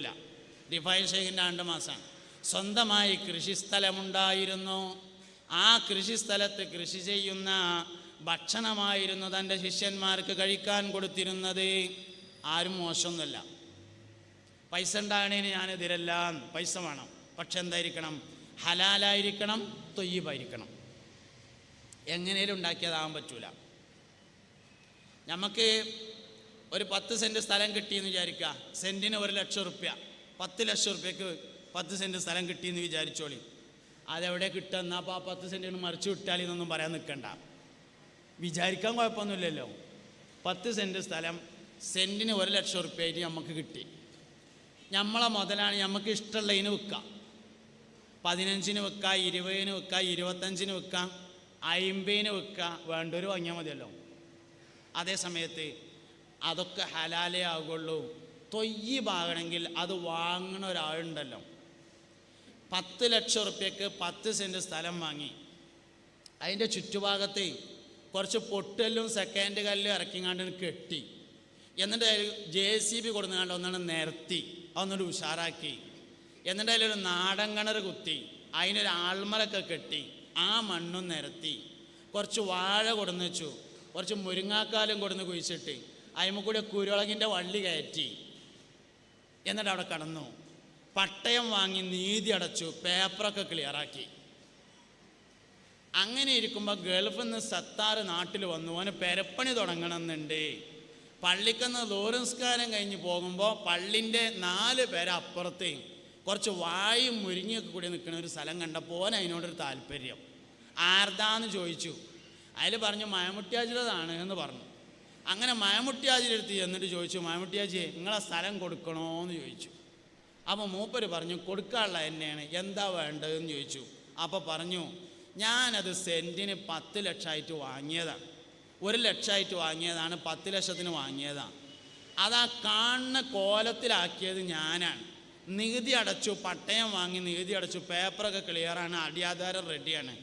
റിഫായി ഷെയ്ഖിൻ്റെ ആണ്ടുമാസമാണ്. സ്വന്തമായി കൃഷിസ്ഥലമുണ്ടായിരുന്നു. ആ കൃഷിസ്ഥലത്ത് കൃഷി ചെയ്യുന്ന ഭക്ഷണമായിരുന്നു തൻ്റെ ശിഷ്യന്മാർക്ക് കഴിക്കാൻ കൊടുത്തിരുന്നത്. ആരും മോശമൊന്നുമല്ല. പൈസ ഉണ്ടാകണേന് ഞാനെതിരല്ല. പൈസ വേണം, പക്ഷെ എന്തായിരിക്കണം? ഹലാലായിരിക്കണം, തൊയ്യിബായിരിക്കണം. എങ്ങനെയും ഉണ്ടാക്കിയതാകാൻ പറ്റൂല. നമുക്ക് ഒരു 10 സെൻറ്റ് സ്ഥലം കിട്ടിയെന്ന് വിചാരിക്കുക. സെൻറ്റിന് ₹1,00,000, 10 ലക്ഷം റുപ്യക്ക് 10 സെൻറ്റ് സ്ഥലം കിട്ടിയെന്ന് വിചാരിച്ചോളി. അതെവിടെ കിട്ടുക? എന്നാൽ അപ്പോൾ ആ 10 സെൻറ്റിന് മറിച്ച് വിട്ടാലെന്നൊന്നും പറയാൻ നിൽക്കണ്ട. വിചാരിക്കാൻ കുഴപ്പമൊന്നുമില്ലല്ലോ. 10 സെൻറ്റ് സ്ഥലം സെൻറ്റിന് ₹1,00,000 ആയിട്ട് നമുക്ക് കിട്ടി. നമ്മളെ മുതലാണ്, നമുക്ക് ഇഷ്ടമുള്ളതിന് വിൽക്കാം. 15-ന് വിൽക്കാം, 20-ന് വിൽക്കാം, 25-ന് വിൽക്കാം, 50-ന് വിൽക്കാം, വേണ്ടൊരു വാങ്ങിയാൽ മതിയല്ലോ. അതേ സമയത്ത് അതൊക്കെ ഹലാലേ ആകുള്ളൂ. തൊയ്യിബാകണമെങ്കിൽ അത് വാങ്ങണ ഒരാളുണ്ടല്ലോ. 10 ലക്ഷം ഉറുപ്പ്യക്ക് 10 സെൻറ്റ് സ്ഥലം വാങ്ങി അതിൻ്റെ ചുറ്റുഭാഗത്ത് കുറച്ച് പൊട്ടലും സെക്കൻഡ് കല്ലും ഇറക്കിങ്ങാണ്ട് കെട്ടി, എന്നിട്ട് അതിൽ JCB കൊടുങ്ങാണ്ട് ഒന്നാണ് നിരത്തി, അതൊന്നൊരു ഉഷാറാക്കി, എന്നിട്ട് അതിലൊരു നാടൻ കിണർ കുത്തി, അതിനൊരു ആൾമരൊക്കെ കെട്ടി, ആ മണ്ണും നിരത്തി, കുറച്ച് വാഴ കൊടുന്ന് വെച്ചു, കുറച്ച് മുരിങ്ങാക്കാലും കൊടുന്ന് കുഴിച്ചിട്ട് അതിമ കൂടെ കുരുളകിൻ്റെ വള്ളി കയറ്റി, എന്നിട്ട് അവിടെ കടന്നു. പട്ടയം വാങ്ങി നീതി അടച്ചു, പേപ്പറൊക്കെ ക്ലിയറാക്കി. അങ്ങനെ ഇരിക്കുമ്പോൾ ഗൾഫിൽ നിന്ന് സത്താറ് നാട്ടിൽ വന്നു. അവന് പെരപ്പണി തുടങ്ങണമെന്നുണ്ട്. പള്ളിക്കന്ന് ലോറൻസ്കാരം കഴിഞ്ഞ് പോകുമ്പോൾ പള്ളിൻ്റെ 4 പേരെ അപ്പുറത്ത് കുറച്ച് വായും മുരിങ്ങയൊക്കെ കൂടി നിൽക്കുന്ന ഒരു സ്ഥലം കണ്ടപ്പോൾ ഓൻ അതിനോടൊരു താല്പര്യം. ആർദാന്ന് ചോദിച്ചു. അതിൽ പറഞ്ഞു മയമുട്ടിയാജിലതാണ് എന്ന് പറഞ്ഞു. അങ്ങനെ മയമുട്ടിയാജിലെടുത്ത് എന്നിട്ട് ചോദിച്ചു, മയമുട്ടിയാജിയെ നിങ്ങളെ സ്ഥലം കൊടുക്കണോ എന്ന് ചോദിച്ചു. അപ്പോൾ മൂപ്പര് പറഞ്ഞു കൊടുക്കാനുള്ള തന്നെയാണ്, എന്താ വേണ്ടതെന്ന് ചോദിച്ചു. അപ്പോൾ പറഞ്ഞു ഞാനത് സെൻറ്റിന് 10 ലക്ഷമായിട്ട് വാങ്ങിയതാണ്, 1 ലക്ഷമായിട്ട് വാങ്ങിയതാണ്, 10 ലക്ഷത്തിന് വാങ്ങിയതാണ്. അതാ കാണുന്ന കോലത്തിലാക്കിയത് ഞാനാണ്. നികുതി അടച്ചു, പട്ടയം വാങ്ങി നികുതി അടച്ചു, പേപ്പറൊക്കെ ക്ലിയറാണ്, അടിയാധാരം റെഡിയാണ്.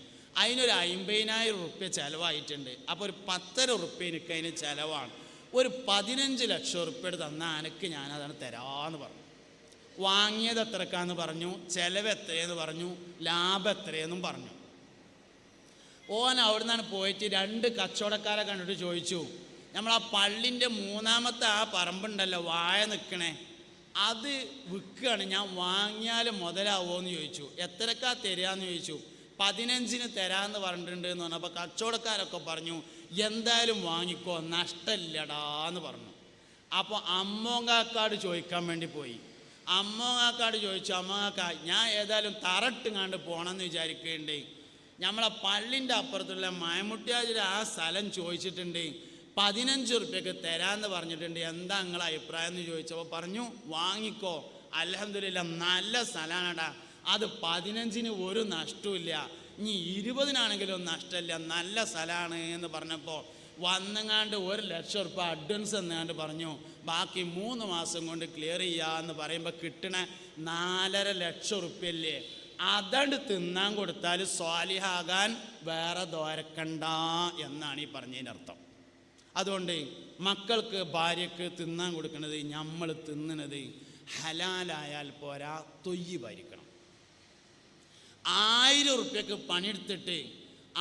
അതിനൊരു 50,000 ഉറുപ്പ്യ ചിലവായിട്ടുണ്ട്. അപ്പോൾ ഒരു 10 ഉറുപ്പ്യ എനിക്ക് അതിന് ചിലവാണ്. ഒരു 15 ലക്ഷം ഉറുപ്പ്യ തന്നാൽ എനിക്ക് ഞാനതാണ് തരാമെന്ന് പറഞ്ഞു. വാങ്ങിയത് എത്രക്കാന്ന് പറഞ്ഞു, ചിലവ് എത്രയെന്ന് പറഞ്ഞു, ലാഭം എത്രയെന്നും പറഞ്ഞു. ഓൻ അവിടെ നിന്നാണ് പോയിട്ട് 2 കച്ചവടക്കാരെ കണ്ടിട്ട് ചോദിച്ചു, നമ്മൾ ആ പള്ളിൻ്റെ 3-ാമത്തെ ആ പറമ്പുണ്ടല്ലോ വാഴ നിൽക്കണേ, അത് വിൽക്കുകയാണ്, ഞാൻ വാങ്ങിയാൽ മുതലാവുമോ എന്ന് ചോദിച്ചു. എത്രക്കാ തരാമെന്ന് ചോദിച്ചു. 15-ന് തരാമെന്ന് പറഞ്ഞിട്ടുണ്ട് എന്ന് പറഞ്ഞു. അപ്പോൾ കച്ചവടക്കാരൊക്കെ പറഞ്ഞു എന്തായാലും വാങ്ങിക്കോ, നഷ്ടമില്ലടാന്ന് പറഞ്ഞു. അപ്പോൾ അമ്മോങ്കാക്കാട് ചോദിക്കാൻ വേണ്ടി പോയി. അമ്മോങ്കാക്കാട് ചോദിച്ചു, അമ്മോങ്കാക്ക ഞാൻ ഏതായാലും തറട്ടുങ്ങാണ്ട് പോകണമെന്ന് വിചാരിക്കുന്നുണ്ട്, നമ്മളെ പള്ളിൻ്റെ അപ്പുറത്തുള്ള മയമുട്ടിയാജിലെ ആ സ്ഥലം ചോദിച്ചിട്ടുണ്ട്, 15 ഉറുപ്പ്യക്ക് തരാമെന്ന് പറഞ്ഞിട്ടുണ്ട്, എന്താ നിങ്ങളെ അഭിപ്രായം എന്ന് ചോദിച്ചപ്പോൾ പറഞ്ഞു വാങ്ങിക്കോ, അൽഹംദുലില്ലാ നല്ല സ്ഥലമാണടാ, അത് 15-ന് ഒരു നഷ്ടമില്ല, ഇനി 20-നാണെങ്കിലും നഷ്ടമില്ല, നല്ല സ്ഥലമാണ് എന്ന് പറഞ്ഞപ്പോൾ വന്നങ്ങാണ്ട് 1 ലക്ഷം ഉറുപ്പ്യ അഡ്വാൻസ് എന്നാണ്ട് പറഞ്ഞു, ബാക്കി 3 മാസം കൊണ്ട് ക്ലിയർ ചെയ്യാമെന്ന് പറയുമ്പോൾ കിട്ടണ 4.5 ലക്ഷം ഉറുപ്പ്യല്ലേ, അതണ്ട് തിന്നാൻ കൊടുത്താൽ സ്വാലിഹാകാൻ വേറെ ദോരക്കണ്ട എന്നാണ് ഈ പറഞ്ഞതിൻ്റെ അർത്ഥം. അതുകൊണ്ട് മക്കൾക്ക് ഭാര്യക്ക് തിന്നാൻ കൊടുക്കുന്നത് നമ്മൾ തിന്നണത് ഹലാലായാൽ പോരാ, തൊയ്യിബായിരിക്കണം. 1000 ഉറുപ്പ്യക്ക് പണിയെടുത്തിട്ട്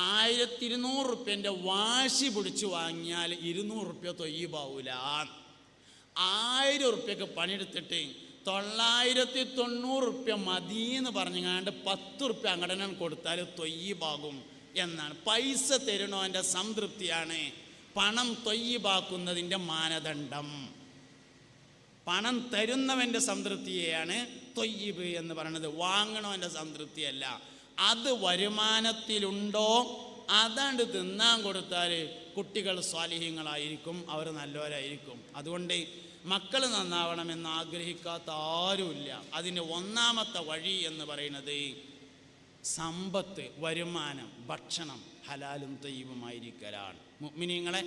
1200 ഉറുപ്പ്യൻ്റെ വാശി പിടിച്ച് വാങ്ങിയാൽ 200 ഉറുപ്പ്യ തൊയ്യിബാവൂല. 1000 ഉറുപ്പ്യക്ക് പണിയെടുത്തിട്ട് 990 ഉറുപ്പ്യ മതിയെന്ന് പറഞ്ഞങ്ങാണ്ട് 10 ഉറുപ്പ്യ അങ്ങടനെ കൊടുത്താൽ തൊയ്യിബാകും എന്നാണ്. പൈസ തരണോൻ്റെ സംതൃപ്തിയാണ് പണം തൊയ്യിബാക്കുന്നതിൻ്റെ മാനദണ്ഡം. പണം തരുന്നവൻ്റെ സംതൃപ്തിയെയാണ് തൊയ്യിബ് എന്ന് പറയുന്നത്, വാങ്ങണവൻ്റെ സംതൃപ്തിയല്ല. അത് വരുമാനത്തിലുണ്ടോ അതാണ്ട് തിന്നാൻ കൊടുത്താൽ കുട്ടികൾ സ്വാലിഹ്യങ്ങളായിരിക്കും, അവർ നല്ലവരായിരിക്കും. അതുകൊണ്ട് മക്കൾ നന്നാവണമെന്ന് ആഗ്രഹിക്കാത്ത ആരുമില്ല. അതിന് 1-ാമത്തെ വഴി എന്ന് പറയുന്നത് സമ്പത്ത്, വരുമാനം, ഭക്ഷണം ഹലാലും തൊയ്യിബുമായിരിക്കലാണ്. മുഅ്മിനീങ്ങളെ,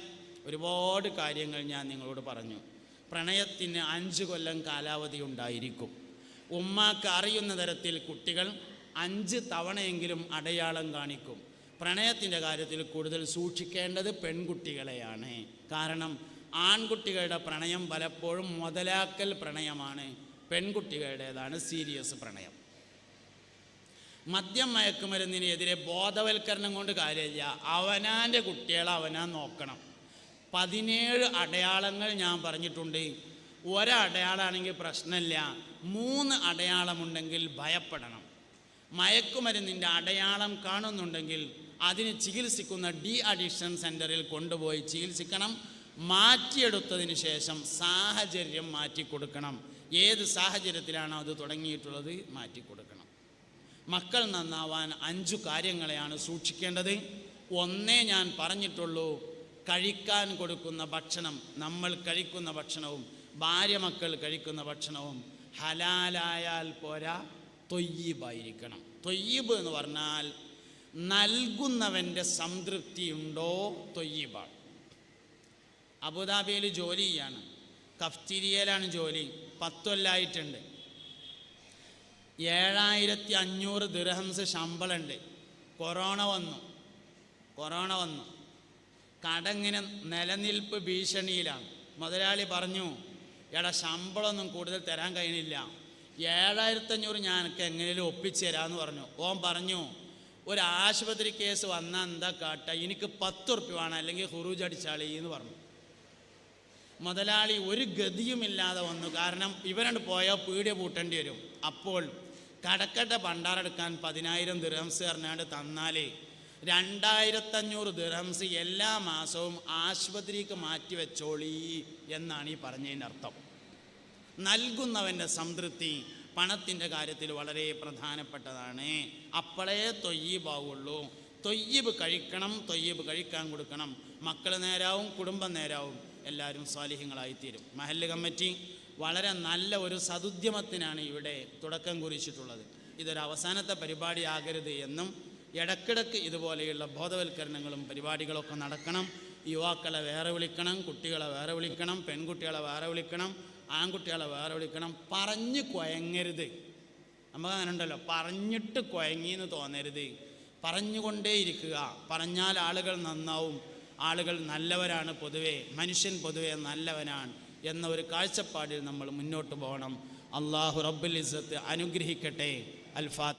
ഒരുപാട് കാര്യങ്ങൾ ഞാൻ നിങ്ങളോട് പറഞ്ഞു. പ്രണയത്തിന് 5 കൊല്ലം കാലാവധി ഉണ്ടായിരിക്കും. ഉമ്മാക്ക് അറിയുന്ന തരത്തിൽ കുട്ടികൾ 5 തവണയെങ്കിലും അടയാളം കാണിക്കും. പ്രണയത്തിൻ്റെ കാര്യത്തിൽ കൂടുതൽ സൂക്ഷിക്കേണ്ടത് പെൺകുട്ടികളെയാണ്. കാരണം ആൺകുട്ടികളുടെ പ്രണയം പലപ്പോഴും മുതലാക്കൽ പ്രണയമാണ്, പെൺകുട്ടികളുടേതാണ് സീരിയസ് പ്രണയം. മദ്യം മയക്കുമരുന്നിനെതിരെ ബോധവൽക്കരണം കൊണ്ട് കാര്യമില്ല, അവനാൻ്റെ കുട്ടികളെ അവനാൻ നോക്കണം. 17 അടയാളങ്ങൾ ഞാൻ പറഞ്ഞിട്ടുണ്ട്. ഒരടയാളമാണെങ്കിൽ പ്രശ്നമില്ല, 3 അടയാളമുണ്ടെങ്കിൽ ഭയപ്പെടണം. മയക്കുമരുന്നിൻ്റെ അടയാളം കാണുന്നുണ്ടെങ്കിൽ അതിന് ചികിത്സിക്കുന്ന ഡി അഡിക്ഷൻ സെൻറ്ററിൽ കൊണ്ടുപോയി ചികിത്സിക്കണം. മാറ്റിയെടുത്തതിന് ശേഷം സാഹചര്യം മാറ്റിക്കൊടുക്കണം. ഏത് സാഹചര്യത്തിലാണോ അത് തുടങ്ങിയിട്ടുള്ളത് മാറ്റിക്കൊടുക്കണം. മക്കൾ നന്നാവാൻ 5 കാര്യങ്ങളെയാണ് സൂക്ഷിക്കേണ്ടത്. ഒന്നേ ഞാൻ പറഞ്ഞിട്ടുള്ളൂ, കഴിക്കാൻ കൊടുക്കുന്ന ഭക്ഷണം, നമ്മൾ കഴിക്കുന്ന ഭക്ഷണവും ഭാര്യ മക്കൾ കഴിക്കുന്ന ഭക്ഷണവും ഹലാലായാൽ പോരാ, തൊയ്യിബായിരിക്കണം. ത്വയ്യിബ് എന്ന് പറഞ്ഞാൽ നൽകുന്നവൻ്റെ സംതൃപ്തിയുണ്ടോ ത്വയ്യിബാണ്. അബുദാബിയിൽ ജോലി ചെയ്യാണ്, കഫ്റ്റീരിയയിലാണ് ജോലി, 10 കൊല്ലമായിട്ടുണ്ട്. 7500 ദിർഹംസ് ശമ്പളമുണ്ട്. കൊറോണ വന്നു, കടങ്ങിന് നിലനിൽപ്പ് ഭീഷണിയിലാണ്. മുതലാളി പറഞ്ഞു, എടാ ശമ്പളമൊന്നും കൂടുതൽ തരാൻ കഴിയുന്നില്ല, 7500 ഞാൻ എനിക്ക് എങ്ങനെയും ഒപ്പിച്ചു തരാമെന്ന് പറഞ്ഞു. ഓൻ പറഞ്ഞു, ഒരു ആശുപത്രി കേസ് വന്നാൽ എന്താ കാട്ട, എനിക്ക് 10 ഉറുപ്പ്യ വേണം, അല്ലെങ്കിൽ ഹുറൂജ് അടിച്ചാളി എന്ന് പറഞ്ഞു. മുതലാളി ഒരു ഗതിയുമില്ലാതെ വന്നു. കാരണം ഇവരണ്ട് പോയാൽ പീടിക പൂട്ടേണ്ടി വരും. അപ്പോൾ കടക്കട്ട പണ്ടാറെടുക്കാൻ 10,000 ദിർഹംസ് പറഞ്ഞാണ്ട് തന്നാൽ 2500 ദിർഹംസ് എല്ലാ മാസവും ആശുപത്രിക്ക് മാറ്റി വെച്ചോളി എന്നാണ് ഈ പറഞ്ഞതിൻ്റെ അർത്ഥം. നൽകുന്നവൻ്റെ സംതൃപ്തി പണത്തിൻ്റെ കാര്യത്തിൽ വളരെ പ്രധാനപ്പെട്ടതാണ്. അപ്പോഴേ ത്വയ്യിബാവുള്ളൂ. ത്വയ്യിബ് കഴിക്കണം, ത്വയ്യിബ് കഴിക്കാൻ കൊടുക്കണം. മക്കൾ നേരാവും, കുടുംബം നേരാവും, എല്ലാവരും സ്വാലിഹ്യങ്ങളായിത്തീരും. മഹല്ല് കമ്മിറ്റി വളരെ നല്ല ഒരു സദുദ്യമത്തിനാണ് ഇവിടെ തുടക്കം കുറിച്ചിട്ടുള്ളത്. ഇതൊരു അവസാനത്തെ പരിപാടിയാകരുത് എന്നും ഇടക്കിടക്ക് ഇതുപോലെയുള്ള ബോധവൽക്കരണങ്ങളും പരിപാടികളൊക്കെ നടക്കണം. യുവാക്കളെ വേറെ വിളിക്കണം, കുട്ടികളെ വേറെ വിളിക്കണം, പെൺകുട്ടികളെ വേറെ വിളിക്കണം, ആൺകുട്ടികളെ വേറെ വിളിക്കണം. പറഞ്ഞ് കുഴങ്ങരുത്. നമുക്ക് അങ്ങനെ ഉണ്ടല്ലോ, പറഞ്ഞിട്ട് കുഴങ്ങിയെന്ന് തോന്നരുത്. പറഞ്ഞുകൊണ്ടേയിരിക്കുക. പറഞ്ഞാൽ ആളുകൾ നന്നാവും, ആളുകൾ നല്ലവരാണ്. പൊതുവെ മനുഷ്യൻ പൊതുവെ നല്ലവനാണ് എന്ന ഒരു കാഴ്ചപ്പാടിൽ നമ്മൾ മുന്നോട്ട് പോകണം. അള്ളാഹു റബ്ബുൽ ഇസ്സത്ത് അനുഗ്രഹിക്കട്ടെ. അൽ ഫാത്തിഹ.